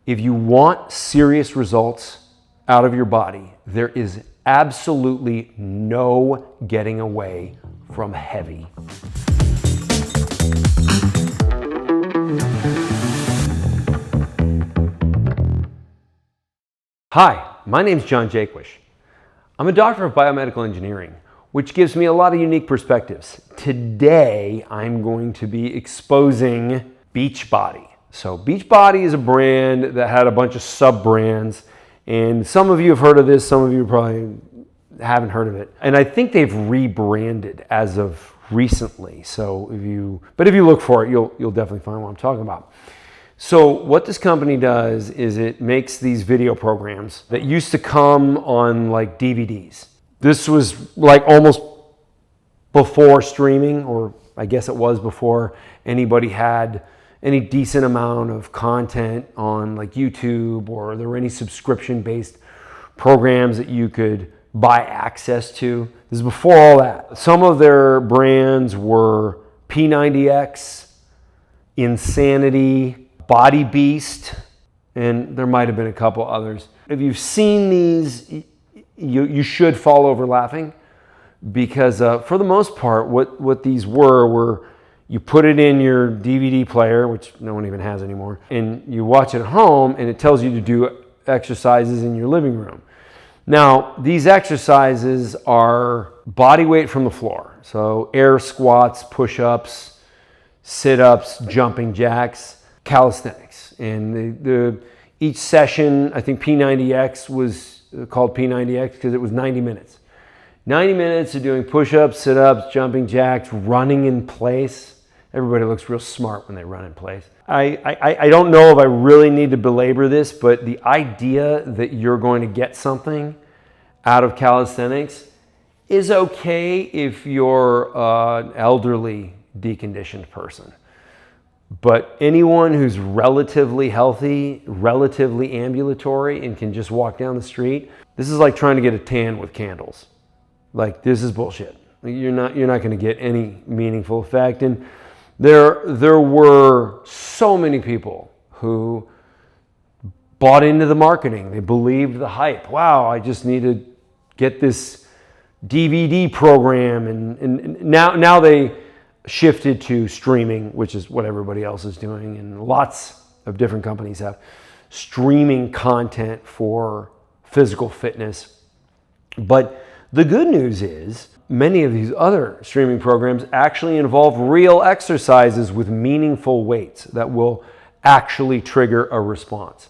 If you want serious results out of your body, there is absolutely no getting away from heavy. Hi, my name is Jaquish. I'm a doctor of biomedical engineering, which gives me a lot of unique perspectives. Today, I'm going to be exposing Beachbody. So Beachbody is a brand that had a bunch of sub-brands, and some of you have heard of this, some of you probably haven't heard of it. And I think they've rebranded as of recently. So if you look for it, you'll definitely find what I'm talking about. So what this company does is it makes these video programs that used to come on like DVDs. This was like almost before streaming, or I guess it was before anybody had any decent amount of content on like YouTube, or there were any subscription-based programs that you could buy access to. This is before all that. Some of their brands were P90X, Insanity, Body Beast, and there might have been a couple others. If you've seen these, you should fall over laughing, because for the most part, what these were you put it in your DVD player, which no one even has anymore, and you watch it at home, and it tells you to do exercises in your living room. Now, these exercises are body weight from the floor. So air squats, push-ups, sit-ups, jumping jacks, calisthenics. And each session, I think P90X was called P90X because it was 90 minutes. 90 minutes of doing push-ups, sit-ups, jumping jacks, running in place. Everybody looks real smart when they run in place. I don't know if I really need to belabor this, but the idea that you're going to get something out of calisthenics is okay if you're an elderly, deconditioned person. But anyone who's relatively healthy, relatively ambulatory, and can just walk down the street, this is like trying to get a tan with candles. Like, this is bullshit. You're not going to get any meaningful effect. And there were so many people who bought into the marketing. They believed the hype. Wow, I just need to get this DVD program. And now they shifted to streaming, which is what everybody else is doing. And lots of different companies have streaming content for physical fitness. But the good news is many of these other streaming programs actually involve real exercises with meaningful weights that will actually trigger a response.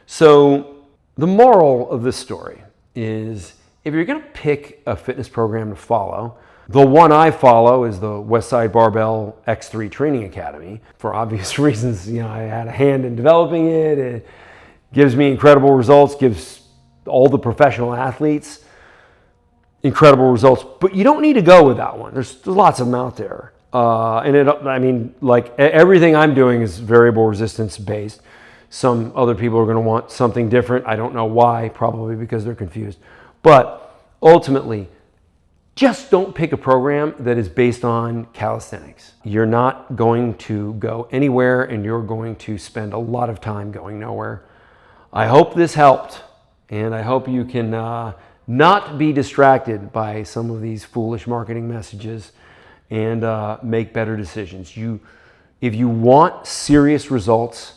So the moral of this story is, if you're going to pick a fitness program to follow, the one I follow is the Westside Barbell X3 Training Academy. For obvious reasons, I had a hand in developing it. It gives me incredible results, gives all the professional athletes incredible results, but you don't need to go with that one. There's lots of them out there. Like everything I'm doing is variable resistance based. Some other people are going to want something different. I don't know why, probably because they're confused. But ultimately, just don't pick a program that is based on calisthenics. You're not going to go anywhere, and you're going to spend a lot of time going nowhere. I hope this helped, and I hope you can not be distracted by some of these foolish marketing messages and make better decisions. If you want serious results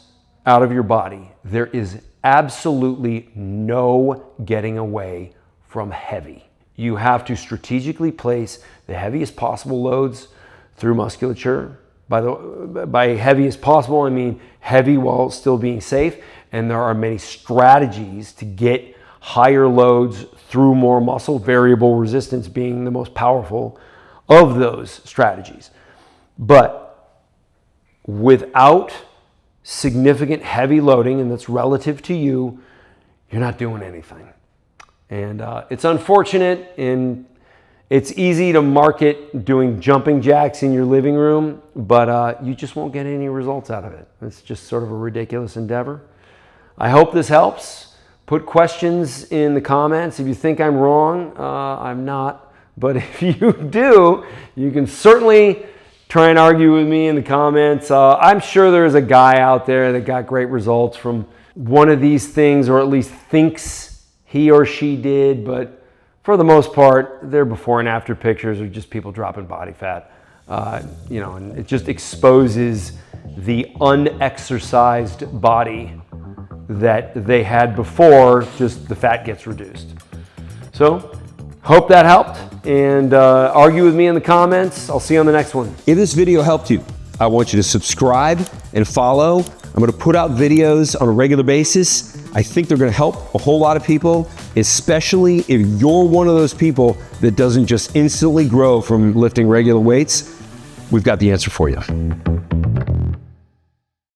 out of your body, there is absolutely no getting away from heavy. You have to strategically place the heaviest possible loads through musculature. By heaviest possible, I mean heavy while still being safe. And there are many strategies to get higher loads through more muscle, variable resistance being the most powerful of those strategies. But without significant heavy loading, and that's relative to you, you're not doing anything. And it's unfortunate, and it's easy to market doing jumping jacks in your living room, but you just won't get any results out of it. It's just sort of a ridiculous endeavor. I hope this helps. Put questions in the comments. If you think I'm wrong, I'm not. But if you do, you can certainly try and argue with me in the comments. I'm sure there's a guy out there that got great results from one of these things, or at least thinks he or she did, but for the most part, their before and after pictures are just people dropping body fat. And it just exposes the unexercised body that they had before, just the fat gets reduced. So, hope that helped, and argue with me in the comments. I'll see you on the next one. If this video helped you, I want you to subscribe and follow. I'm gonna put out videos on a regular basis. I think they're gonna help a whole lot of people, especially if you're one of those people that doesn't just instantly grow from lifting regular weights. We've got the answer for you.